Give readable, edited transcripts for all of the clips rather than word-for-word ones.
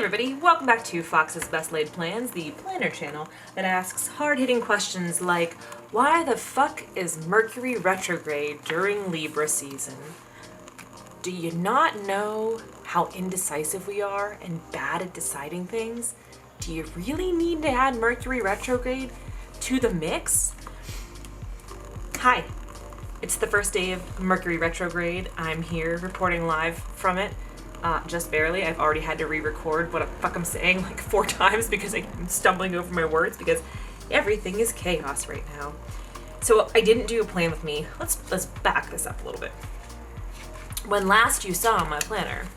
everybody, welcome back to Fox's Best Laid Plans, the planner channel that asks hard-hitting questions like, why the fuck is Mercury retrograde during Libra season? Do you not know how indecisive we are and bad at deciding things? Do you really need to add Mercury retrograde to the mix? Hi, it's the first day of Mercury retrograde. I'm here reporting live from it. Just barely. I've already had to re-record what the fuck I'm saying like 4 times because I'm stumbling over my words because everything is chaos right now. So I didn't do a plan with me. Let's back this up a little bit. When last you saw my planner,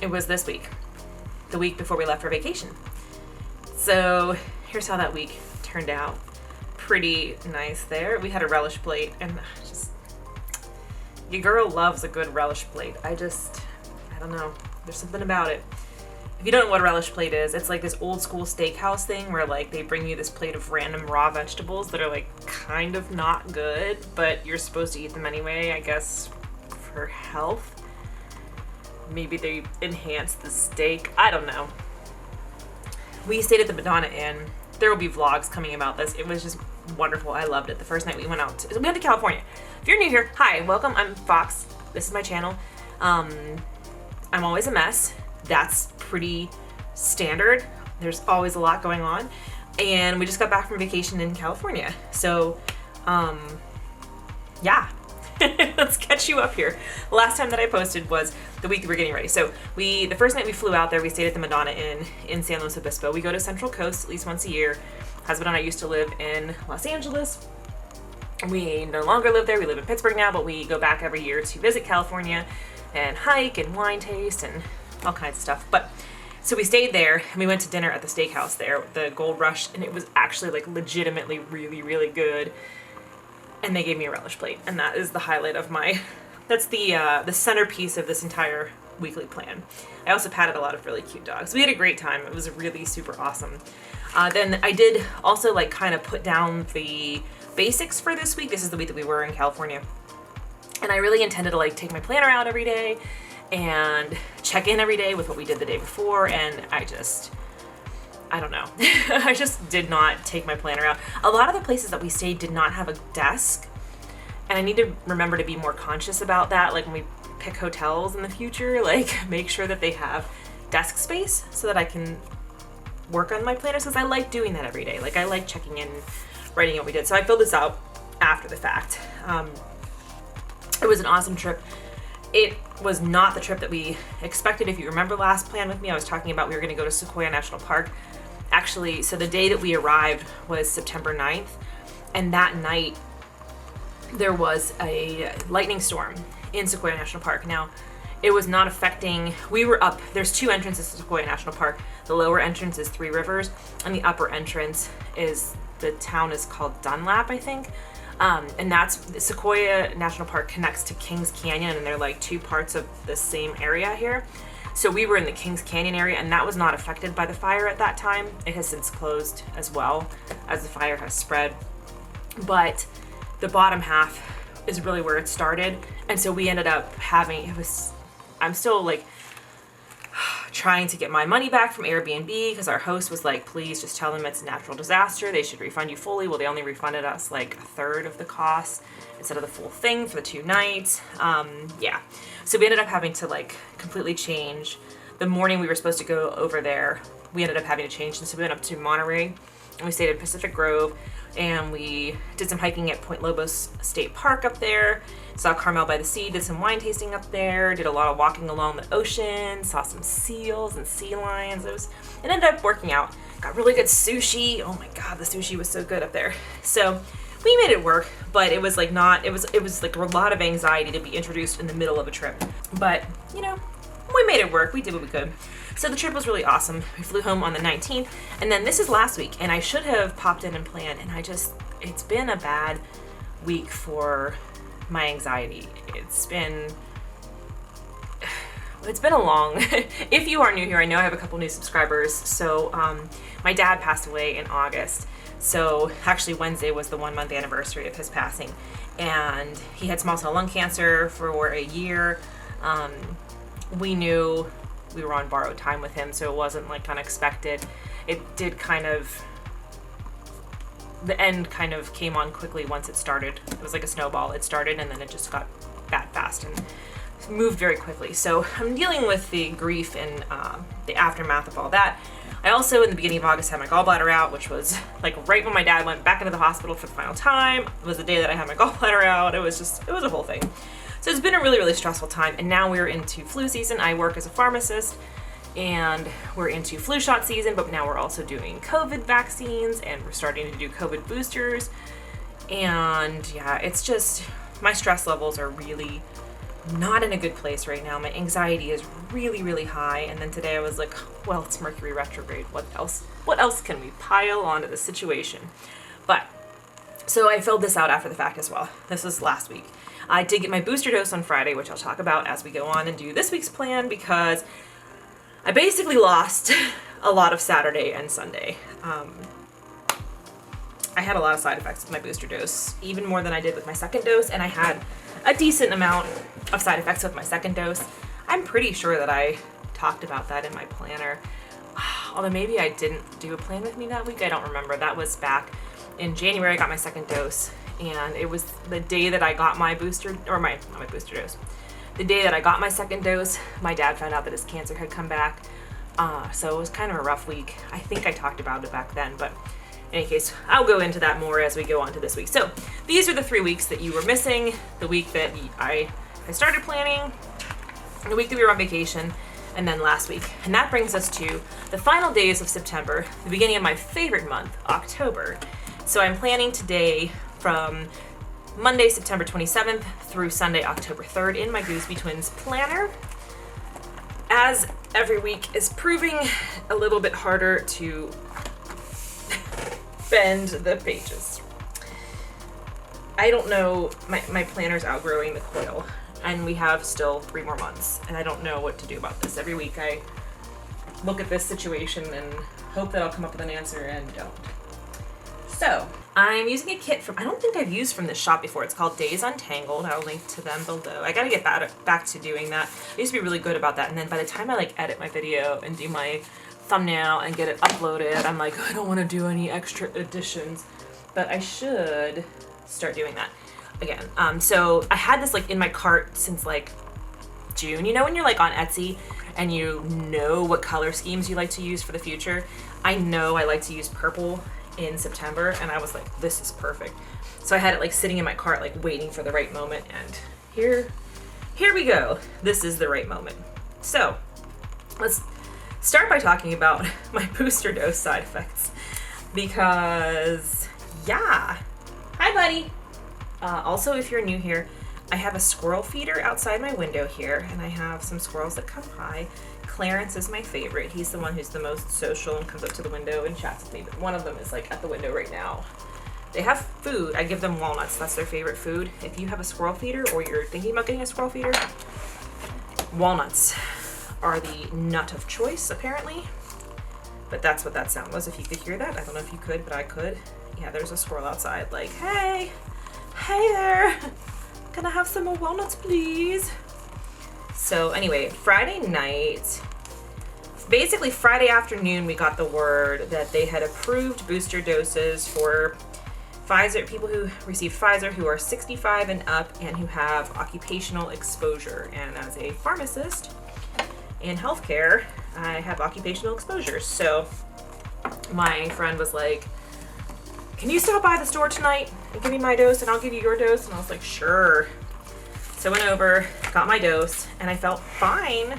it was this week, the week before we left for vacation. So here's how that week turned out. Pretty nice there. We had a relish plate and just, your girl loves a good relish plate. I don't know. There's something about it. If you don't know what a relish plate is, it's like this old school steakhouse thing where like they bring you this plate of random raw vegetables that are like kind of not good, but you're supposed to eat them anyway, I guess, for health. Maybe they enhance the steak. I don't know. We stayed at the Madonna Inn. There will be vlogs coming about this. It was just wonderful. I loved it. The first night we went to California. If you're new here, hi, welcome. I'm Fox. This is my channel. I'm always a mess. That's pretty standard. There's always a lot going on. And we just got back from vacation in California. So, yeah. Let's catch you up here. The last time that I posted was the week we were getting ready. So the first night we flew out there, we stayed at the Madonna Inn in San Luis Obispo. We go to Central Coast at least once a year. Husband and I used to live in Los Angeles. We no longer live there. We live in Pittsburgh now, but we go back every year to visit California and hike and wine taste and all kinds of stuff. But so we stayed there and we went to dinner at the steakhouse there, the Gold Rush, and it was actually like legitimately really, really good. And they gave me a relish plate, and that is the highlight of that's the centerpiece of this entire weekly plan. I also patted a lot of really cute dogs. We had a great time. It was really super awesome. Then I did also like kind of put down the basics for this week. This is the week that we were in California. And I really intended to like take my planner out every day and check in every day with what we did the day before, and I don't know. I just did not take my planner out. A lot of the places that we stayed did not have a desk, and I need to remember to be more conscious about that. Like when we pick hotels in the future, like make sure that they have desk space so that I can work on my planners, because I like doing that every day. Like I like checking in, writing what we did. So I filled this out after the fact. It was an awesome trip. It was not the trip that we expected. If you remember last plan with me, I was talking about we were going to go to Sequoia National Park. Actually, so the day that we arrived was September 9th, and that night there was a lightning storm in Sequoia National Park. Now, it was not affecting, we were up, there's 2 entrances to Sequoia National Park. The lower entrance is 3 Rivers, and the upper entrance is, the town is called Dunlap, I think. And that's, Sequoia National Park connects to Kings Canyon, and they're like 2 parts of the same area here. So we were in the Kings Canyon area, and that was not affected by the fire at that time. It has since closed as well as the fire has spread. But the bottom half is really where it started. And so we ended up having, I'm still like trying to get my money back from Airbnb because our host was like, please just tell them it's a natural disaster. They should refund you fully. Well, they only refunded us like a third of the cost instead of the full thing for the 2 nights. Yeah. So we ended up having to like completely change. The morning we were supposed to go over there, we ended up having to change. And so we went up to Monterey and we stayed in Pacific Grove, and we did some hiking at Point Lobos State Park up there, saw Carmel by the Sea, did some wine tasting up there, did a lot of walking along the ocean, saw some seals and sea lions. It ended up working out. Got really good sushi. Oh my God, the sushi was so good up there. So we made it work, but it was like it was like a lot of anxiety to be introduced in the middle of a trip. But, you know, we made it work. We did what we could. So the trip was really awesome. We flew home on the 19th, and then this is last week, and I should have popped in and planned, and it's been a bad week for my anxiety. It's been a long, if you are new here, I know I have a couple new subscribers. So my dad passed away in August. So actually Wednesday was the 1-month anniversary of his passing, and he had small cell lung cancer for a year. We knew we were on borrowed time with him, so it wasn't like unexpected. It did kind of, the end kind of came on quickly once it started. It was like a snowball. It started and then it just got bad fast and moved very quickly. So I'm dealing with the grief and the aftermath of all that. I also, in the beginning of August, had my gallbladder out, which was like right when my dad went back into the hospital for the final time. It was the day that I had my gallbladder out. It was a whole thing. So it's been a really, really stressful time. And now we're into flu season. I work as a pharmacist and we're into flu shot season, but now we're also doing COVID vaccines and we're starting to do COVID boosters. And yeah, it's just, my stress levels are really not in a good place right now. My anxiety is really, really high. And then today I was like, well, it's Mercury retrograde. What else can we pile onto the situation? But, so I filled this out after the fact as well. This was last week. I did get my booster dose on Friday, which I'll talk about as we go on and do this week's plan, because I basically lost a lot of Saturday and Sunday. I had a lot of side effects with my booster dose, even more than I did with my second dose, and I had a decent amount of side effects with my second dose. I'm pretty sure that I talked about that in my planner, although maybe I didn't do a plan with me that week. I don't remember. That was back in January. I got my second dose, and it was the day that I got my booster, or not my booster dose. The day that I got my second dose, my dad found out that his cancer had come back. So it was kind of a rough week. I think I talked about it back then, but in any case, I'll go into that more as we go on to this week. So these are the 3 weeks that you were missing: the week that I started planning, the week that we were on vacation, and then last week. And that brings us to the final days of September, the beginning of my favorite month, October. So I'm planning today from Monday, September 27th through Sunday, October 3rd in my Gooseby Twins planner. As every week is proving a little bit harder to bend the pages. I don't know, my planner's outgrowing the coil, and we have still 3 more months, and I don't know what to do about this. Every week I look at this situation and hope that I'll come up with an answer and don't. So I'm using a kit from, I don't think I've used from this shop before. It's called Days Untangled. I'll link to them below. I gotta get back to doing that. I used to be really good about that, and then by the time I like edit my video and do my thumbnail and get it uploaded, I'm like, I don't want to do any extra additions, but I should start doing that again. So I had this like in my cart since like June. You know when you're like on Etsy and you know what color schemes you like to use for the future? I know I like to use purple in September, and I was like, this is perfect. So I had it like sitting in my cart, like waiting for the right moment, and here we go. This is the right moment. So let's start by talking about my booster dose side effects, because yeah. Hi, buddy. Also, if you're new here, I have a squirrel feeder outside my window here, and I have some squirrels that come by. Clarence is my favorite. He's the one who's the most social and comes up to the window and chats with me, but one of them is like at the window right now. They have food. I give them walnuts. That's their favorite food. If you have a squirrel feeder or you're thinking about getting a squirrel feeder, walnuts are the nut of choice, apparently. But that's what that sound was, if you could hear that. I don't know if you could, but I could. Yeah, there's a squirrel outside like, hey there, can I have some more walnuts, please? So anyway, Friday night, basically Friday afternoon, we got the word that they had approved booster doses for Pfizer, people who receive Pfizer who are 65 and up and who have occupational exposure. And as a pharmacist in healthcare, I have occupational exposure. So my friend was like, can you stop by the store tonight and give me my dose and I'll give you your dose? And I was like, sure. So I went over, got my dose, and I felt fine.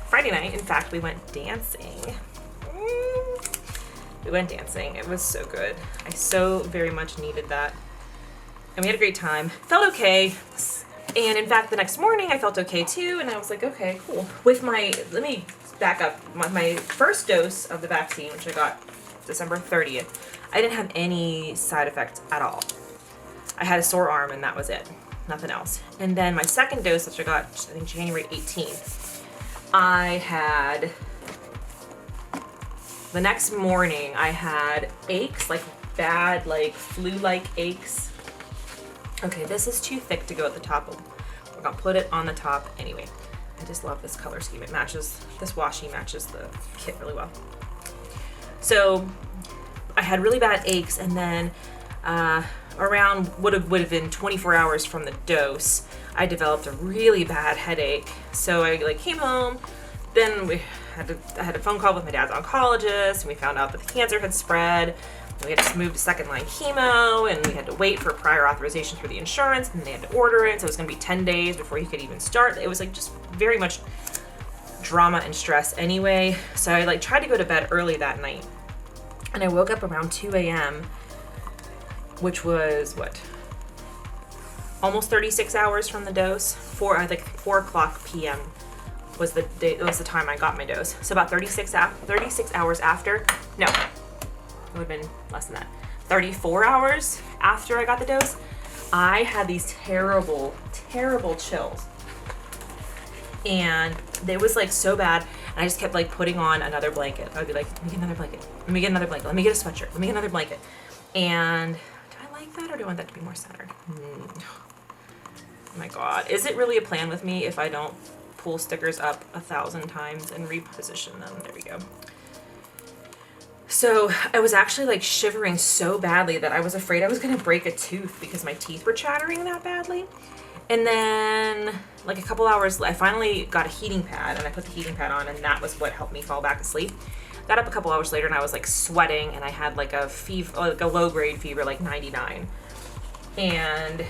Friday night, in fact, we went dancing. We went dancing. It was so good. I so very much needed that. And we had a great time. Felt okay. And in fact, the next morning I felt okay too. And I was like, okay, cool. With let me back up. My first dose of the vaccine, which I got December 30th, I didn't have any side effects at all. I had a sore arm and that was it. Nothing else. And then my second dose, which I got, I think January 18th, I had, the next morning I had aches, like bad, like flu-like aches. Okay, this is too thick to go at the top. We're gonna put it on the top anyway. I I just love this color scheme. It matches, this washi matches the kit really well. So I had really bad aches, and then around would have been 24 hours from the dose, I developed a really bad headache. So I like came home, then I had a phone call with my dad's oncologist, and we found out that the cancer had spread. And we had to move to second line chemo, and we had to wait for prior authorization through the insurance, and they had to order it, so it was going to be 10 days before he could even start. It was like just very much drama and stress anyway. So I like tried to go to bed early that night, and I woke up around 2 a.m., which was what? Almost 36 hours from the dose. 4 o'clock p.m. was the day, it was the time I got my dose. So about 36 hours after, no, it would have been less than that. 34 hours after I got the dose, I had these terrible, terrible chills. And it was like so bad. And I just kept like putting on another blanket. I would be like, let me get another blanket. Let me get another blanket. Let me get a sweatshirt. Let me get another blanket. And do I like that, or do I want that to be more centered? Oh my God. Is it really a plan with me if I don't pull stickers up 1,000 times and reposition them? There we go. So I was actually like shivering so badly that I was afraid I was going to break a tooth because my teeth were chattering that badly. And then like a couple hours, I finally got a heating pad, and I put the heating pad on, and that was what helped me fall back asleep. Got up a couple hours later, and I was like sweating, and I had like a fever, like a low grade fever, like 99. And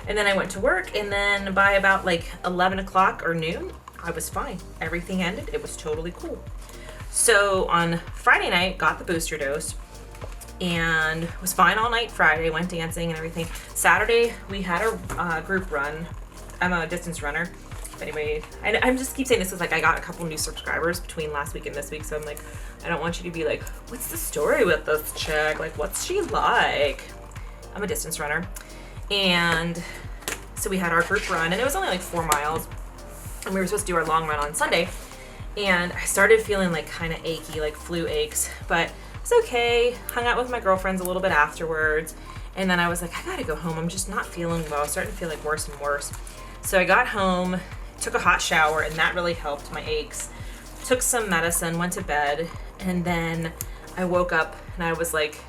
then I went to work, and then by about like 11 o'clock or noon, I was fine. Everything ended. It was totally cool. So on Friday night, got the booster dose, and was fine all night Friday, went dancing and everything. Saturday, we had a group run. I'm a distance runner. If anybody, I just keep saying this because like I got a couple new subscribers between last week and this week, so I'm like, I don't want you to be like, what's the story with this chick? Like, what's she like? I'm a distance runner. And so we had our group run, and it was only like 4 miles, and we were supposed to do our long run on Sunday. And I started feeling like kind of achy, like flu aches, but it's okay. Hung out with my girlfriends a little bit afterwards, and then I was like, I gotta go home. I'm just not feeling well. I was starting to feel like worse and worse. So I got home, took a hot shower, and that really helped my aches. Took some medicine, went to bed, and then I woke up and I was like,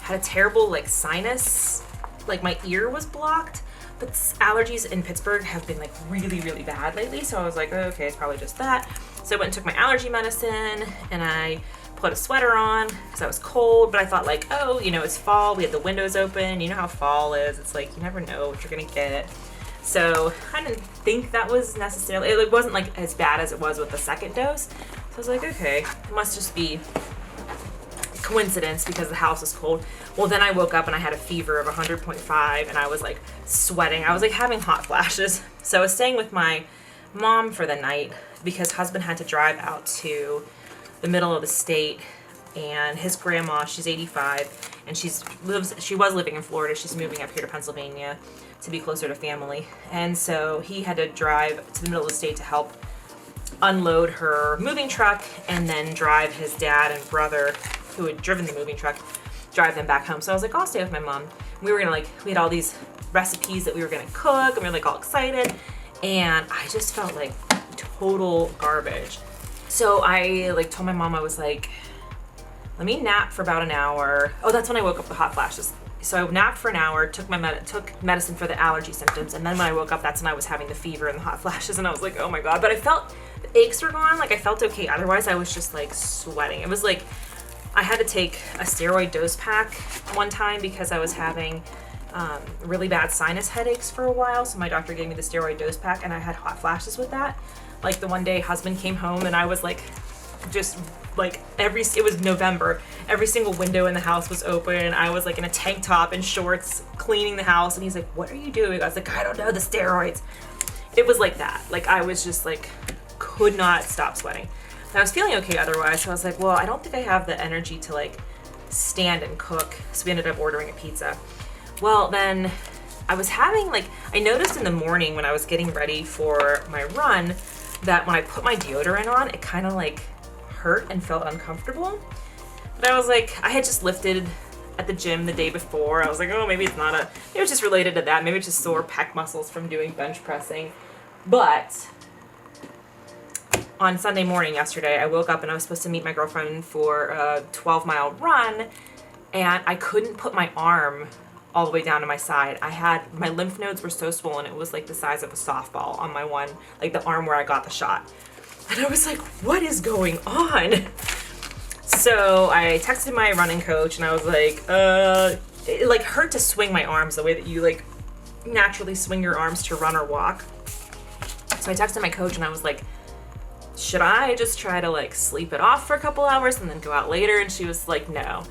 had a terrible like sinus, like my ear was blocked. But allergies in Pittsburgh have been like really, really bad lately. So I was like, okay, it's probably just that. So I went and took my allergy medicine, and I put a sweater on because I was cold, but I thought like, oh, you know, it's fall. We had the windows open. You know how fall is. It's like, you never know what you're going to get. So I didn't think that was necessarily, it wasn't like as bad as it was with the second dose. So I was like, okay, it must just be coincidence because the house is cold. Well, then I woke up and I had a fever of 100.5, and I was like sweating. I was like having hot flashes. So I was staying with my mom for the night because husband had to drive out to the middle of the state, and his grandma, she's 85, and she was living in Florida. She's moving up here to Pennsylvania to be closer to family. And so he had to drive to the middle of the state to help unload her moving truck, and then drive his dad and brother, who had driven the moving truck, drive them back home. So I was like, I'll stay with my mom. We were gonna we had all these recipes that we were gonna cook, and we were like all excited, and I just felt like total garbage. So I like told my mom, I was like, let me nap for about an hour. Oh, that's when I woke up with hot flashes. So I napped for an hour, took medicine for the allergy symptoms, and then when I woke up, that's when I was having the fever and the hot flashes, and I was like, oh my God. But I felt the aches were gone. Like I felt okay. Otherwise, I was just like sweating. It was like I had to take a steroid dose pack one time because I was having really bad sinus headaches for a while. So my doctor gave me the steroid dose pack, and I had hot flashes with that. Like the one day husband came home, and I was like, just like it was November, every single window in the house was open. I was like in a tank top and shorts cleaning the house, and he's like, what are you doing? I was like, I don't know, the steroids. It was like that. Like I was just like, could not stop sweating. And I was feeling okay otherwise, so I was like, well, I don't think I have the energy to like stand and cook. So we ended up ordering a pizza. Well, then I was having I noticed in the morning when I was getting ready for my run that when I put my deodorant on, it kind of like hurt and felt uncomfortable. But I was like, I had just lifted at the gym the day before. I was like, oh, maybe it's just related to that. Maybe it's just sore pec muscles from doing bench pressing. But on Sunday morning yesterday, I woke up and I was supposed to meet my girlfriend for a 12-mile run, and I couldn't put my arm all the way down to my side. My lymph nodes were so swollen, it was like the size of a softball on my one, like the arm where I got the shot. And I was like, what is going on? So I texted my running coach and I was like, it like hurt to swing my arms the way that you like naturally swing your arms to run or walk. So I texted my coach and I was like, should I just try to like sleep it off for a couple hours and then go out later? And she was like, no.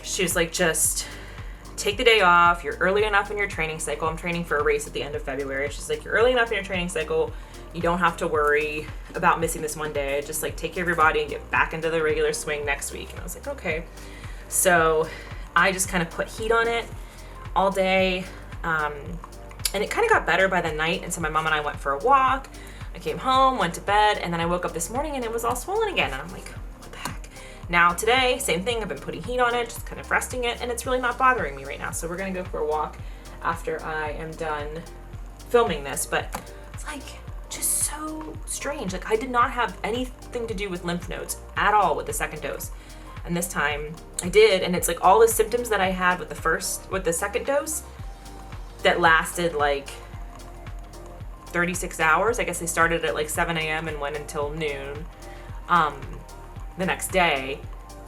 She was like, just take the day off. You're early enough in your training cycle. I'm training for a race at the end of February. She's like, you're early enough in your training cycle. You don't have to worry about missing this one day. Just like take care of your body and get back into the regular swing next week. And I was like, okay. So I just kind of put heat on it all day. And it kind of got better by the night. And so my mom and I went for a walk. I came home, went to bed, and then I woke up this morning and it was all swollen again. And I'm like, what the heck? Now today, same thing. I've been putting heat on it, just kind of resting it, and it's really not bothering me right now. So we're gonna go for a walk after I am done filming this. But it's like just so strange. Like I did not have anything to do with lymph nodes at all with the second dose. And this time I did, and it's like all the symptoms that I had with the second dose that lasted like 36 hours. I guess they started at like 7 a.m. and went until noon the next day.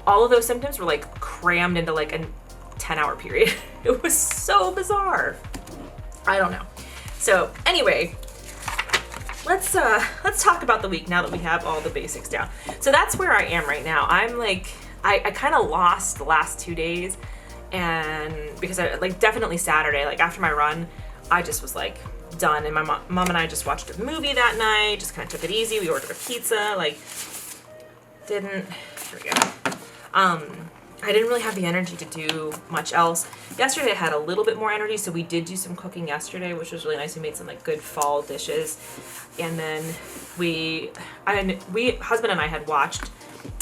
All of those symptoms were like crammed into like a 10-hour period. It was so bizarre. I don't know. So anyway, let's talk about the week now that we have all the basics down. So that's where I am right now. I'm like, I kind of lost the last 2 days, and because I like definitely Saturday, like after my run, I just was like done. And my mom and I just watched a movie that night, just kind of took it easy. We ordered a pizza, like here we go. I didn't really have the energy to do much else. Yesterday I had a little bit more energy, so we did do some cooking yesterday, which was really nice. We made some like good fall dishes. And then husband and I had watched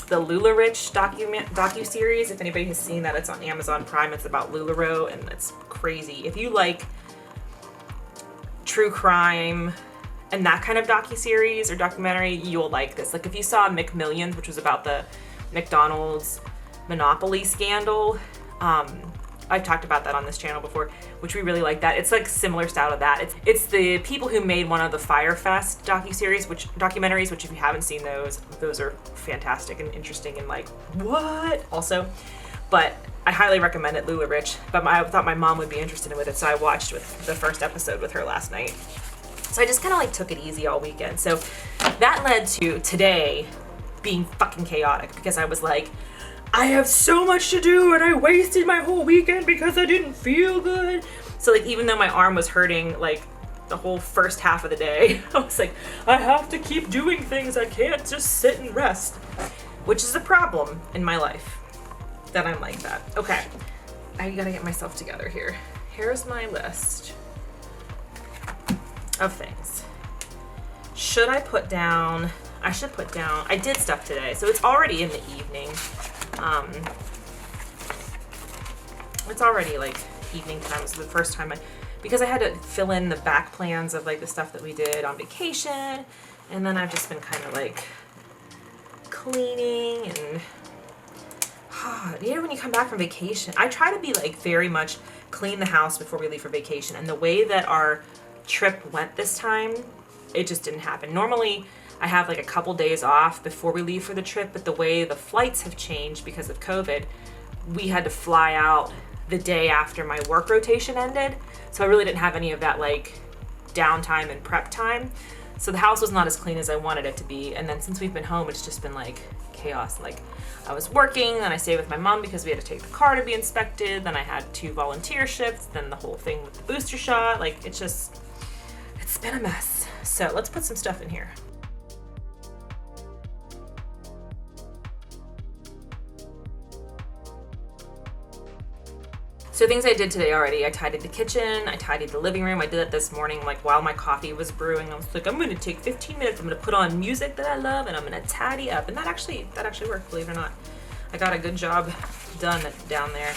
the LuLaRich docu-series. If anybody has seen that, it's on Amazon Prime. It's about LuLaRoe, and it's crazy. If you like true crime and that kind of docu-series or documentary, you'll like this. Like if you saw McMillions, which was about the McDonald's monopoly scandal, I've talked about that on this channel before, which we really like that. It's like similar style to that. It's the people who made one of the Firefest documentaries, which if you haven't seen those are fantastic and interesting and like, what? Also, but I highly recommend it, LuLaRich, but I thought my mom would be interested in it, so I watched the first episode with her last night. So I just kind of like took it easy all weekend. So that led to today being fucking chaotic because I was like, I have so much to do and I wasted my whole weekend because I didn't feel good. So like even though my arm was hurting like the whole first half of the day, I was like, I have to keep doing things. I can't just sit and rest, which is a problem in my life that I'm like that. Okay, I gotta get myself together here. Here's my list of things. Should I put down, I did stuff today, so it's already in the evening. It's already like evening time. This is the first time because I had to fill in the back plans of like the stuff that we did on vacation, and then I've just been kind of like cleaning and when you come back from vacation, I try to be like very much clean the house before we leave for vacation. And the way that our trip went this time, it just didn't happen. Normally I have like a couple days off before we leave for the trip, but the way the flights have changed because of COVID, we had to fly out the day after my work rotation ended. So I really didn't have any of that like downtime and prep time. So the house was not as clean as I wanted it to be. And then since we've been home, it's just been like chaos. Like I was working, then I stayed with my mom because we had to take the car to be inspected. Then I had 2 volunteer shifts, then the whole thing with the booster shot. Like it's been a mess. So let's put some stuff in here. So things I did today already, I tidied the kitchen, I tidied the living room. I did it this morning, like while my coffee was brewing. I was like, I'm gonna take 15 minutes, I'm gonna put on music that I love, and I'm gonna tidy up. And that actually worked, believe it or not. I got a good job done down there.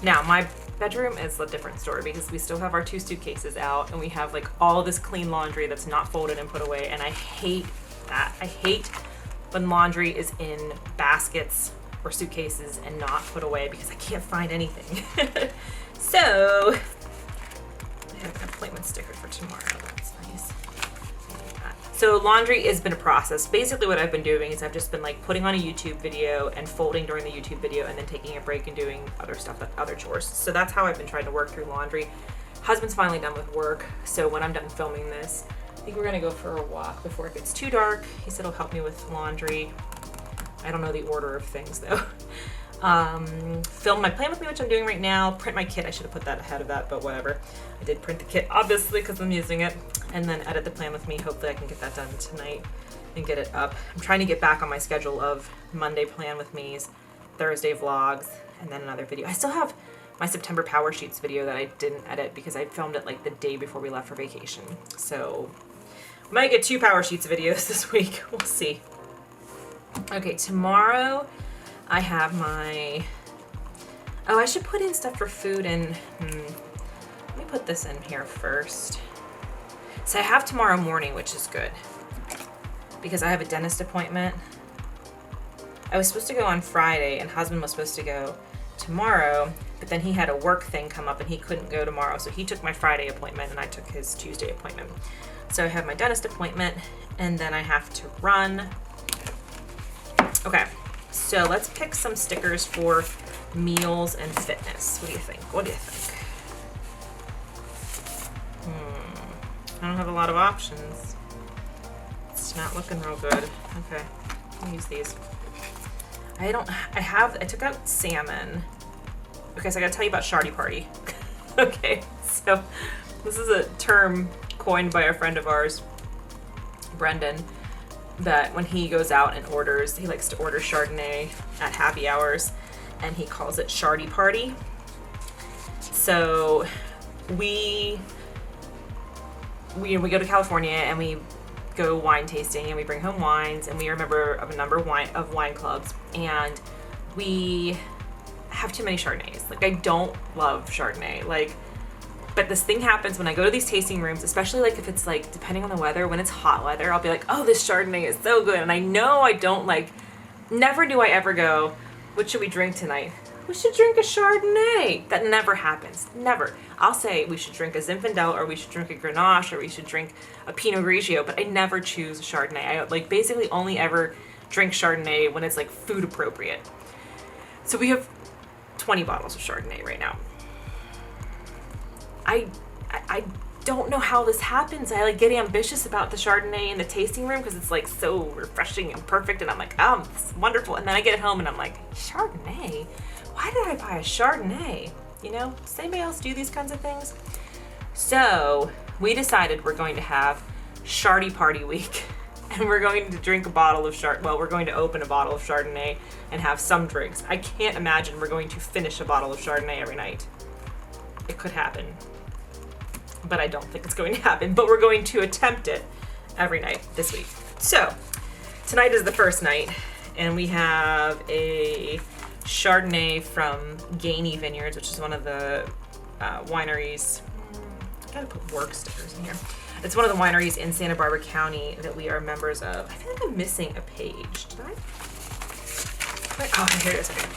Now, my bedroom is a different story because we still have our 2 suitcases out, and we have like all this clean laundry that's not folded and put away, and I hate that. I hate when laundry is in baskets or suitcases and not put away because I can't find anything. So I have an appointment sticker for tomorrow. That's nice. So laundry has been a process. Basically what I've been doing is I've just been like putting on a YouTube video and folding during the YouTube video and then taking a break and doing other stuff, other chores. So that's how I've been trying to work through laundry. Husband's finally done with work. So when I'm done filming this, I think we're gonna go for a walk before it gets too dark. He said he'll help me with laundry. I don't know the order of things though. Film my plan with me, which I'm doing right now. Print my kit. I should have put that ahead of that, but whatever. I did print the kit, obviously, because I'm using it. And then edit the plan with me. Hopefully I can get that done tonight and get it up. I'm trying to get back on my schedule of Monday plan with me's, Thursday vlogs, and then another video. I still have my September Power Sheets video that I didn't edit because I filmed it like the day before we left for vacation. So we might get 2 Power Sheets videos this week. We'll see. Okay, tomorrow I have my, oh, I should put in stuff for food and, let me put this in here first. So I have tomorrow morning, which is good because I have a dentist appointment. I was supposed to go on Friday and husband was supposed to go tomorrow, but then he had a work thing come up and he couldn't go tomorrow. So he took my Friday appointment and I took his Tuesday appointment. So I have my dentist appointment and then I have to run. Okay. So let's pick some stickers for meals and fitness. What do you think? What do you think? I don't have a lot of options. It's not looking real good. Okay, I'll use these. I took out salmon. Okay, so I gotta tell you about Chardy-Party. Okay, so this is a term coined by a friend of ours, Brendan, that when he goes out and orders, he likes to order Chardonnay at happy hours, and he calls it Chardy-Party. So we go to California and we go wine tasting and we bring home wines and we are a member of a number of wine clubs and we have too many Chardonnays. Like I don't love Chardonnay. But this thing happens when I go to these tasting rooms, especially like if it's like, depending on the weather, when it's hot weather, I'll be like, oh, this Chardonnay is so good. And I know I don't never do I ever go, what should we drink tonight? We should drink a Chardonnay. That never happens, never. I'll say we should drink a Zinfandel or we should drink a Grenache or we should drink a Pinot Grigio, but I never choose Chardonnay. I basically only ever drink Chardonnay when it's like food appropriate. So we have 20 bottles of Chardonnay right now. I don't know how this happens. I get ambitious about the Chardonnay in the tasting room because it's like so refreshing and perfect and I'm like, oh, it's wonderful. And then I get home and I'm like, Chardonnay? Why did I buy a Chardonnay? You know, does anybody else do these kinds of things? So we decided we're going to have Chardy-Party week and we're going to drink a bottle of we're going to open a bottle of Chardonnay and have some drinks. I can't imagine we're going to finish a bottle of Chardonnay every night. It could happen, but I don't think it's going to happen, but we're going to attempt it every night this week. So tonight is the first night and we have a Chardonnay from Gainey Vineyards, which is one of the wineries. I gotta put work stickers in here. It's one of the wineries in Santa Barbara County that we are members of. I feel like I'm missing a page. Did I? Oh, here it is. Okay.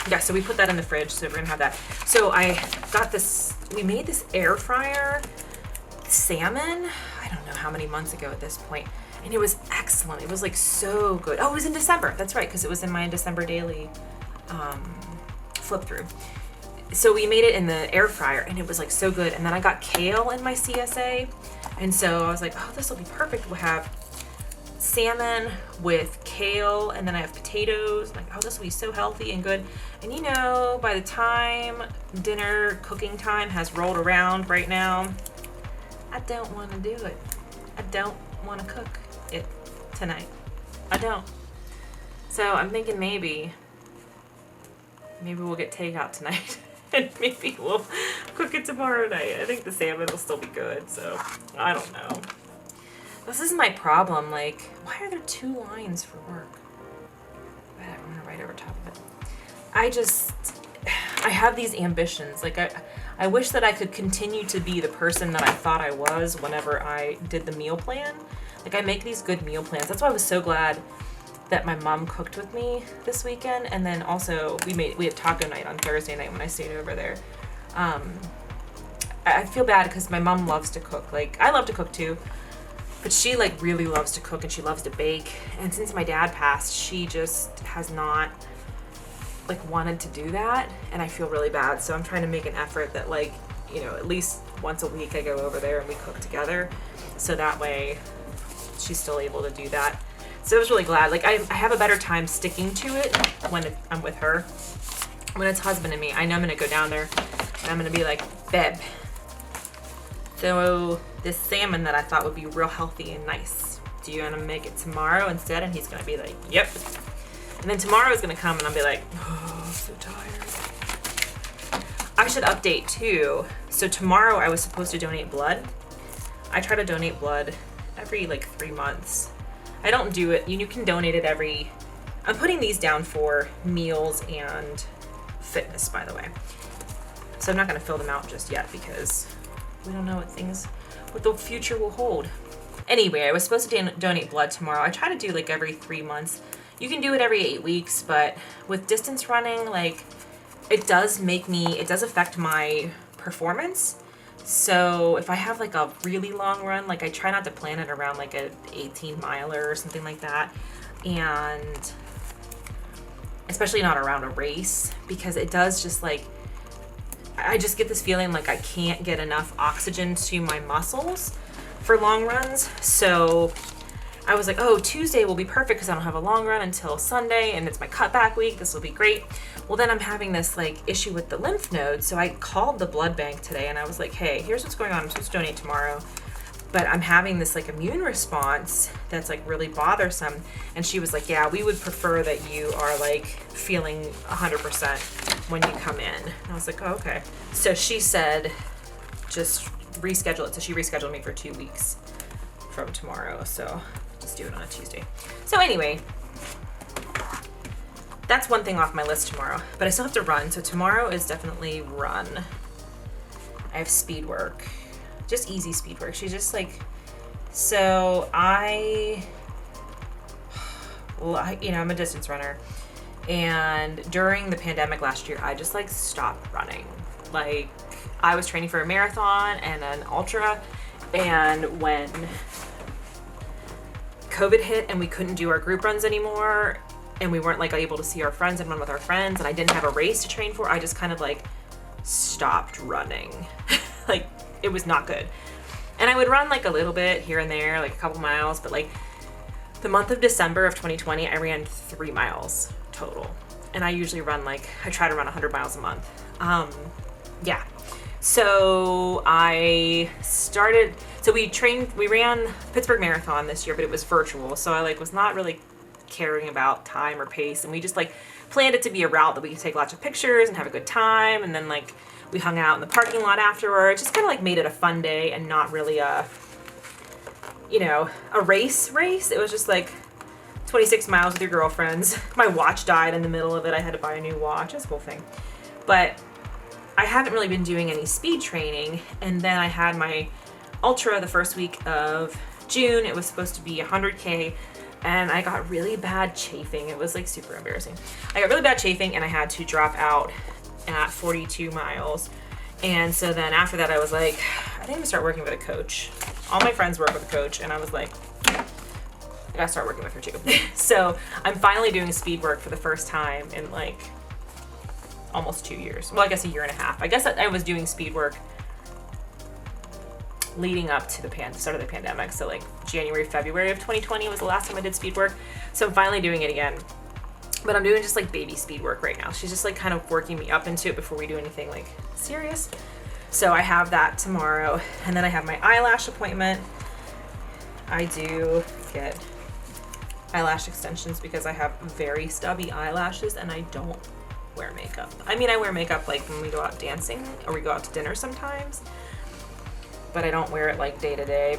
Yeah, so we put that in the fridge, so we're gonna have that. So I got this, we made this air fryer salmon, I don't know how many months ago at this point, and it was excellent. It was so good. Oh, it was in December. That's right, because it was in my December daily flip through. So we made it in the air fryer and it was so good. And then I got kale in my CSA. And so I was like, oh, this will be perfect. We'll have salmon with kale and then I have potatoes. Oh, this will be so healthy and good. And by the time dinner cooking time has rolled around right now, I don't want to do it. I don't want to cook it tonight. I don't. So I'm thinking maybe we'll get takeout tonight and maybe we'll cook it tomorrow night. I think the salmon will still be good, so I don't know. This is my problem. Why are there 2 lines for work? Whatever, I'm gonna write over top of it. I have these ambitions. I wish that I could continue to be the person that I thought I was whenever I did the meal plan. Like, I make these good meal plans. That's why I was so glad that my mom cooked with me this weekend. And then also we had taco night on Thursday night when I stayed over there. I feel bad because my mom loves to cook. Like, I love to cook too, but she like really loves to cook and she loves to bake. And since my dad passed, she just has not like wanted to do that. And I feel really bad. So I'm trying to make an effort that, like, you know, at least once a week I go over there and we cook together. So that way she's still able to do that. So I was really glad. Like, I have a better time sticking to it when I'm with her. When it's husband and me, I know I'm going to go down there and I'm going to be like, babe, so this salmon that I thought would be real healthy and nice, do you want to make it tomorrow instead? And he's going to be like, yep. And then tomorrow is going to come and I'll be like, oh, I'm so tired. I should update too. So tomorrow I was supposed to donate blood. I try to donate blood every like 3 months. I don't do it. You can donate it every... I'm putting these down for meals and fitness, by the way. So I'm not going to fill them out just yet because we don't know what the future will hold. Anyway, I was supposed to donate blood tomorrow. I try to do like every 3 months. You can do it every 8 weeks, but with distance running, like, it does affect my performance. So if I have like a really long run, like, I try not to plan it around like a 18 miler or something like that. And especially not around a race, because it does just like, I just get this feeling like I can't get enough oxygen to my muscles for long runs. So I was like, oh, Tuesday will be perfect because I don't have a long run until Sunday and it's my cutback week. This will be great. Well, then I'm having this like issue with the lymph nodes. So I called the blood bank today and I was like, hey, here's what's going on. I'm supposed to donate tomorrow, but I'm having this like immune response that's like really bothersome. And she was like, yeah, we would prefer that you are like feeling 100% when you come in. And I was like, oh, okay. So she said, just reschedule it. So she rescheduled me for 2 weeks from tomorrow. So just do it on a Tuesday. So anyway, that's one thing off my list tomorrow, but I still have to run. So tomorrow is definitely run. I have speed work, just easy speed work. She's just like, so I'm a distance runner. And during the pandemic last year, I just like stopped running. Like, I was training for a marathon and an ultra. And when COVID hit and we couldn't do our group runs anymore, and we weren't like able to see our friends and run with our friends, and I didn't have a race to train for, I just kind of like stopped running. Like, it was not good. And I would run like a little bit here and there, like a couple miles, but like the month of December of 2020, I ran 3 miles total. And I usually run like, I try to run 100 miles a month. Yeah. So we ran Pittsburgh Marathon this year, but it was virtual. So I like was not really caring about time or pace. And we just like planned it to be a route that we could take lots of pictures and have a good time. And then like we hung out in the parking lot afterwards, just kind of like made it a fun day and not really a race. It was just like 26 miles with your girlfriends. My watch died in the middle of it. I had to buy a new watch. That's a cool thing. But I haven't really been doing any speed training. And then I had my ultra the first week of June. It was supposed to be 100K. And I got really bad chafing. It was like super embarrassing. I got really bad chafing and I had to drop out at 42 miles. And so then after that, I was like, I think I'm gonna start working with a coach. All my friends work with a coach. And I was like, I gotta start working with her too. So I'm finally doing speed work for the first time in like almost 2 years. Well, I guess a year and a half. I guess I was doing speed work leading up to the start of the pandemic. So like January, February of 2020 was the last time I did speed work. So I'm finally doing it again. But I'm doing just like baby speed work right now. She's just like kind of working me up into it before we do anything like serious. So I have that tomorrow. And then I have my eyelash appointment. I do get eyelash extensions because I have very stubby eyelashes and I don't wear makeup. I mean, I wear makeup like when we go out dancing or we go out to dinner sometimes, but I don't wear it like day to day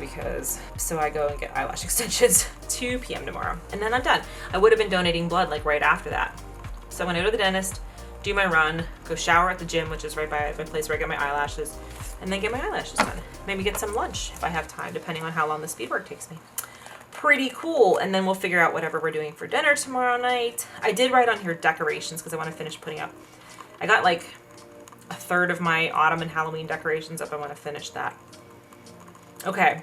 so I go and get eyelash extensions 2 p.m. tomorrow. And then I'm done. I would have been donating blood like right after that. So I'm gonna go to the dentist, do my run, go shower at the gym, which is right by my place where I get my eyelashes, and then get my eyelashes done. Maybe get some lunch if I have time, depending on how long the speed work takes me. Pretty cool. And then we'll figure out whatever we're doing for dinner tomorrow night. I did write on here decorations because I want to finish putting up. I got like a third of my autumn and Halloween decorations up. I want to finish that. Okay.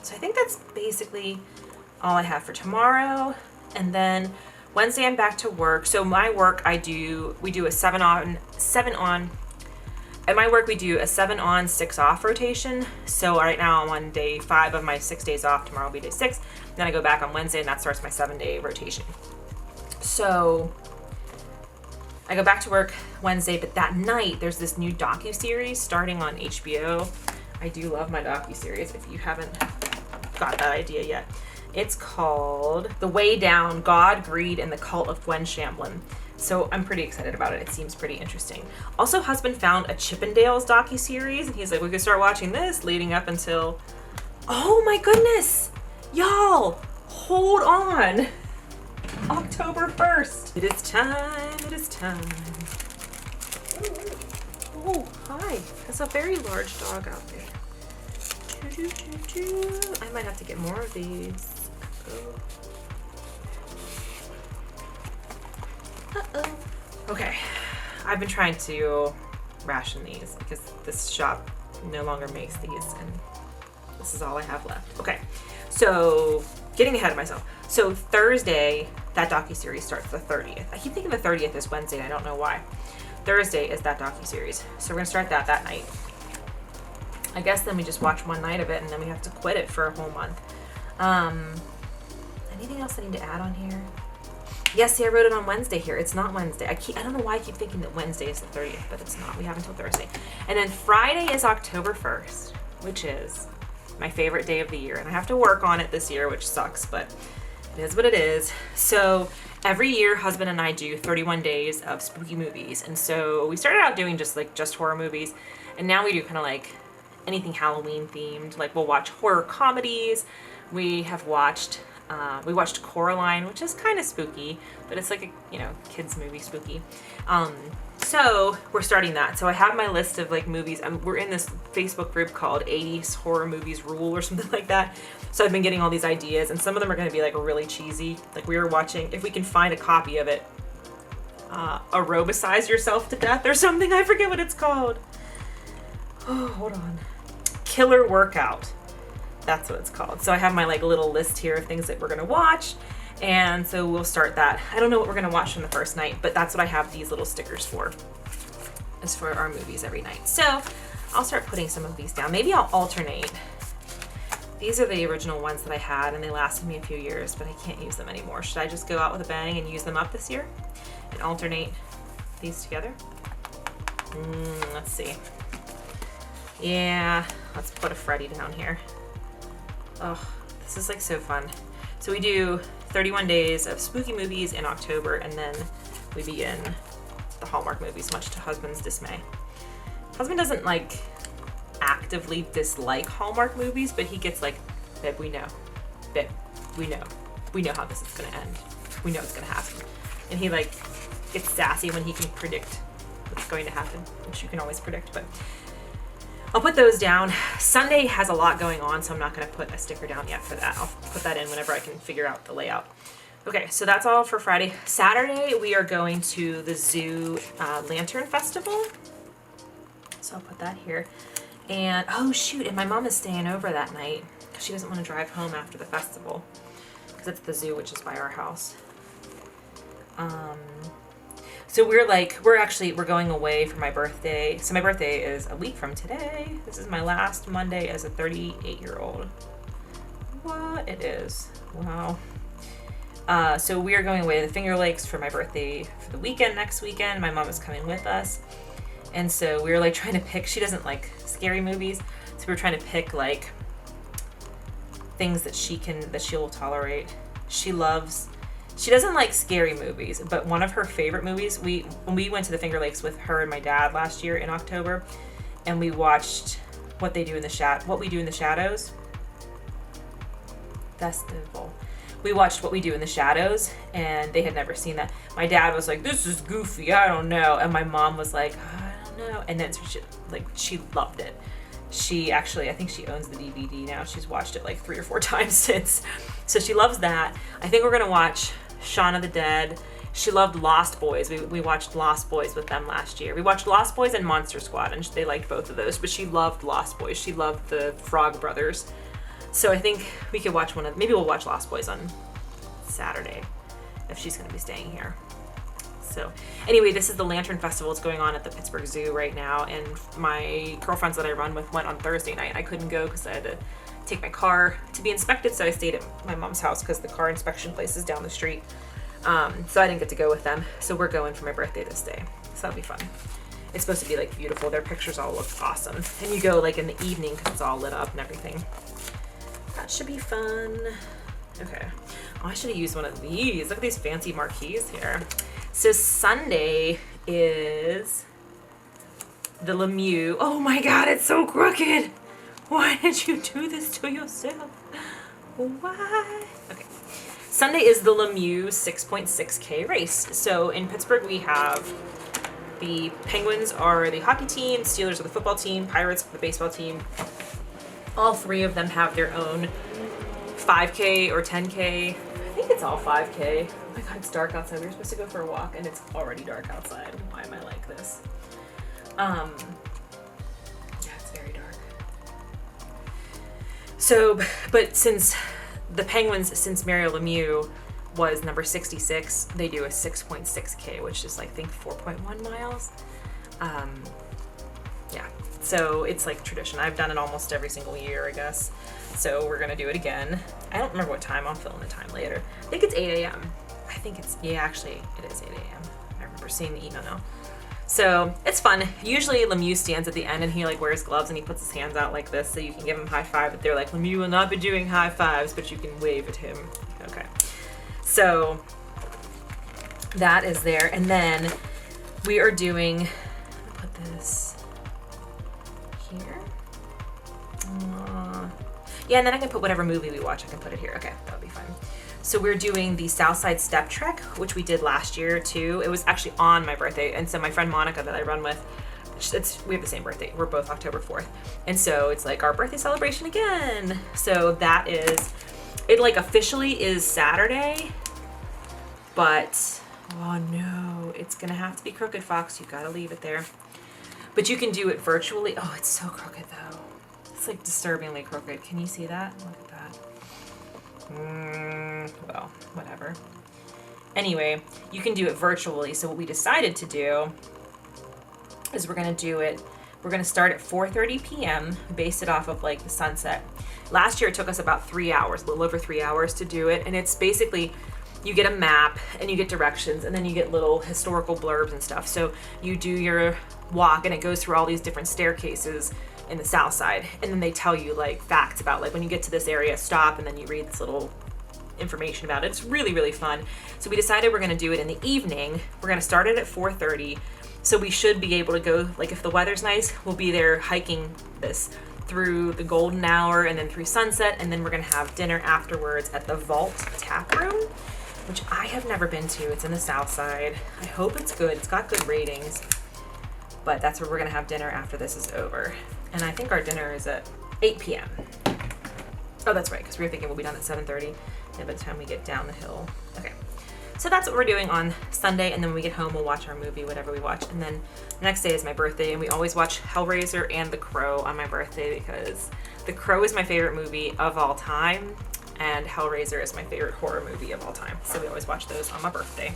So I think that's basically all I have for tomorrow. And then Wednesday I'm back to work. So my work we do a 7 on. At my work we do a 7 on, 6 off rotation. So right now I'm on day 5 of my 6 days off. Tomorrow will be day 6. Then I go back on Wednesday and that starts my 7-day rotation. So I go back to work Wednesday, but that night there's this new docu-series starting on HBO. I do love my docu-series if you haven't got that idea yet. It's called The Way Down, God, Greed, and the Cult of Gwen Shamblin. So I'm pretty excited about it. It seems pretty interesting. Also, husband found a Chippendales docu-series, and he's like, we could start watching this leading up until... Oh my goodness! Y'all, hold on! October 1st. It is time, it is time. Oh, hi. There's a very large dog out there. I might have to get more of these. Uh-oh. Okay. I've been trying to ration these because this shop no longer makes these and this is all I have left. Okay. So, getting ahead of myself. So, Thursday, that docuseries starts the 30th. I keep thinking the 30th is Wednesday. I don't know why. Thursday is that docuseries. So, we're going to start that night. I guess then we just watch one night of it and then we have to quit it for a whole month. Anything else I need to add on here? Yes, see, I wrote it on Wednesday here. It's not Wednesday. I don't know why I keep thinking that Wednesday is the 30th, but it's not. We have until Thursday. And then Friday is October 1st, which is my favorite day of the year. And I have to work on it this year, which sucks, but it is what it is. So every year, husband and I do 31 days of spooky movies. And so we started out doing just horror movies. And now we do kind of like anything Halloween themed. Like we'll watch horror comedies. We watched Coraline, which is kind of spooky, but it's like a, kids movie spooky. So we're starting that. So I have my list of like movies. We're in this Facebook group called 80s Horror Movies Rule or something like that. So I've been getting all these ideas and some of them are going to be like really cheesy. Like we were watching, if we can find a copy of it, Aerobicize Yourself to Death or something. I forget what it's called. Oh, hold on. Killer Workout. That's what it's called. So I have my like little list here of things that we're gonna watch, and so we'll start that. I don't know what we're gonna watch from the first night, but that's what I have these little stickers for. Is for our movies every night. So I'll start putting some of these down. Maybe I'll alternate. These are the original ones that I had, and they lasted me a few years, but I can't use them anymore. Should I just go out with a bang and use them up this year and alternate these together? Let's see. Yeah, let's put a Freddy down here. Oh, this is like so fun. So we do 31 days of spooky movies in October, and then we begin the Hallmark movies, much to husband's dismay. Husband doesn't like actively dislike Hallmark movies, but he gets like, babe, we know. Babe, we know how this is gonna end. We know it's gonna happen. And he like gets sassy when he can predict what's going to happen, which you can always predict, but I'll put those down. Sunday has a lot going on, so I'm not going to put a sticker down yet for that. I'll put that in whenever I can figure out the layout. Okay, so that's all for Friday. Saturday, we are going to the zoo Lantern Festival. So I'll put that here. And, oh shoot, and my mom is staying over that night because she doesn't want to drive home after the festival because it's the zoo, which is by our house. So we're going away for my birthday. So my birthday is a week from today. This is my last Monday as a 38-year-old. What? It is. Wow. So we are going away to the Finger Lakes for my birthday for the weekend, next weekend. My mom is coming with us. And so we were like trying to pick, she doesn't like scary movies. So we were trying to pick like things that she'll tolerate. She doesn't like scary movies, but one of her favorite movies, when we went to the Finger Lakes with her and my dad last year in October, and we watched What We Do in the Shadows Festival. we watched What We Do in the Shadows, and they had never seen that. My dad was like, this is goofy, I don't know. And my mom was like, I don't know. And then she loved it. She actually, I think she owns the DVD now. She's watched it like 3 or 4 times since. So she loves that. I think we're going to watch Shaun of the Dead. She loved Lost Boys. We watched Lost Boys with them last year. We watched Lost Boys and Monster Squad, and they liked both of those. But she loved Lost Boys. She loved the Frog Brothers. So I think we could watch maybe we'll watch Lost Boys on Saturday if she's going to be staying here. So anyway, this is the Lantern Festival. It's going on at the Pittsburgh Zoo right now. And my girlfriends that I run with went on Thursday night. I couldn't go because I had to take my car to be inspected. So I stayed at my mom's house because the car inspection place is down the street. So I didn't get to go with them. So we're going for my birthday this day. So that'll be fun. It's supposed to be like beautiful. Their pictures all look awesome. And you go like in the evening because it's all lit up and everything. That should be fun. Okay. Oh, I should have used one of these. Look at these fancy marquees here. So Sunday is the Lemieux. Oh my God, it's so crooked. Why did you do this to yourself? Why? Okay. Sunday is the Lemieux 6.6K race. So in Pittsburgh, we have the Penguins are the hockey team, Steelers are the football team, Pirates are the baseball team. All 3 of them have their own 5K or 10K. I think it's all 5K. Oh my God, it's dark outside. We were supposed to go for a walk and it's already dark outside. Why am I like this? Yeah, it's very dark. So, but since the Penguins, since Mario Lemieux was number 66, they do a 6.6K, which is like, I think 4.1 miles. Yeah, so it's like tradition. I've done it almost every single year, I guess. So we're gonna do it again. I don't remember what time. I'll fill in the time later. I think it's 8 a.m. I think it's, yeah, actually it is 8 a.m. I remember seeing the email now. So it's fun. Usually Lemieux stands at the end and he like wears gloves and he puts his hands out like this so you can give him high five. But they're like, Lemieux will not be doing high fives, but you can wave at him. Okay. So that is there. And then we are doing, put this here. Yeah, and then I can put whatever movie we watch, I can put it here. Okay, that'll be fine. So we're doing the Southside Step Trek, which we did last year too. It was actually on my birthday. And so my friend Monica that I run with, we have the same birthday. We're both October 4th. And so it's like our birthday celebration again. So that is, it like officially is Saturday, but oh no, it's gonna have to be crooked, Fox. You gotta leave it there. But you can do it virtually. Oh, it's so crooked though. It's like disturbingly crooked. Can you see that? Look at that. Well, whatever. Anyway, you can do it virtually. So what we decided to do is we're going to do it. We're going to start at 4:30 p.m. Base it off of like the sunset. Last year it took us about 3 hours, a little over 3 hours to do it. And it's basically, you get a map and you get directions and then you get little historical blurbs and stuff. So you do your walk and it goes through all these different staircases in the south side, and then they tell you like facts about like when you get to this area, stop, and then you read this little information about it. It's really, really fun. So we decided we're going to do it in the evening. We're going to start it at 4:30, so we should be able to go, like if the weather's nice, we'll be there hiking this through the golden hour and then through sunset, and then we're going to have dinner afterwards at the Vault Tap Room, which I have never been to. It's in the south side. I hope it's good. It's got good ratings, but that's where we're going to have dinner after this is over. And I think our dinner is at 8 p.m. Oh, that's right, because we were thinking we'll be done at 7:30 by the time we get down the hill. Okay, so that's what we're doing on Sunday, and then when we get home, we'll watch our movie, whatever we watch. And then the next day is my birthday, and we always watch Hellraiser and The Crow on my birthday because The Crow is my favorite movie of all time, and Hellraiser is my favorite horror movie of all time. So we always watch those on my birthday.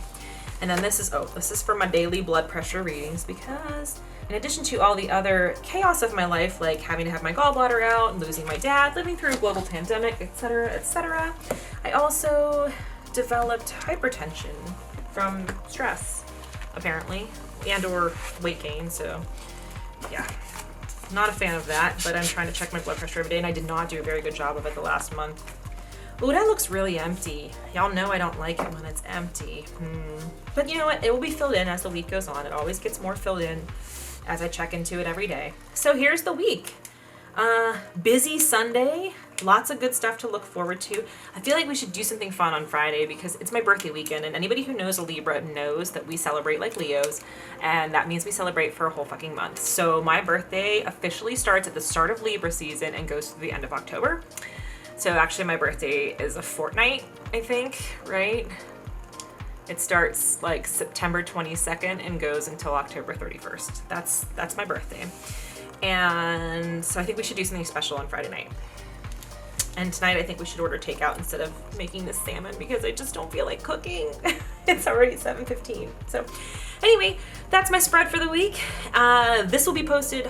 And then this is for my daily blood pressure readings because in addition to all the other chaos of my life, like having to have my gallbladder out, losing my dad, living through a global pandemic, etc., I also developed hypertension from stress, apparently, and or weight gain. So yeah, not a fan of that, but I'm trying to check my blood pressure every day, and I did not do a very good job of it the last month. Ooh, that looks really empty. Y'all know I don't like it when it's empty. But you know what? It will be filled in as the week goes on. It always gets more filled in as I check into it every day. So here's the week. Busy Sunday. Lots of good stuff to look forward to. I feel like we should do something fun on Friday because it's my birthday weekend, and anybody who knows a Libra knows that we celebrate like Leos, and that means we celebrate for a whole fucking month. So my birthday officially starts at the start of Libra season and goes to the end of October. So actually my birthday is a fortnight, I think, right? It starts like September 22nd and goes until October 31st. That's my birthday. And so I think we should do something special on Friday night. And tonight I think we should order takeout instead of making this salmon because I just don't feel like cooking. It's already 7:15. So anyway, that's my spread for the week. This will be posted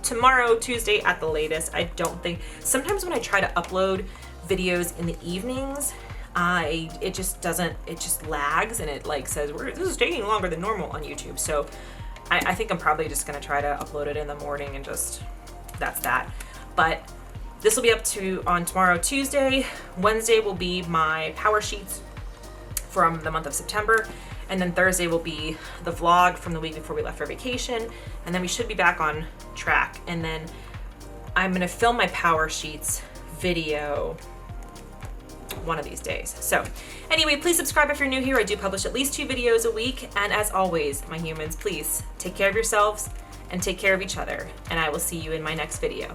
tomorrow, Tuesday at the latest. I don't think, sometimes when I try to upload videos in the evenings, it just lags and it like says, this is taking longer than normal on YouTube. So I think I'm probably just gonna try to upload it in the morning and just, that's that. But this will be up on tomorrow, Tuesday. Wednesday will be my power sheets from the month of September. And then Thursday will be the vlog from the week before we left for vacation. And then we should be back on track. And then I'm gonna film my power sheets video one of these days. So anyway, please subscribe if you're new here. I do publish at least 2 videos a week. And as always, my humans, please take care of yourselves and take care of each other. And I will see you in my next video.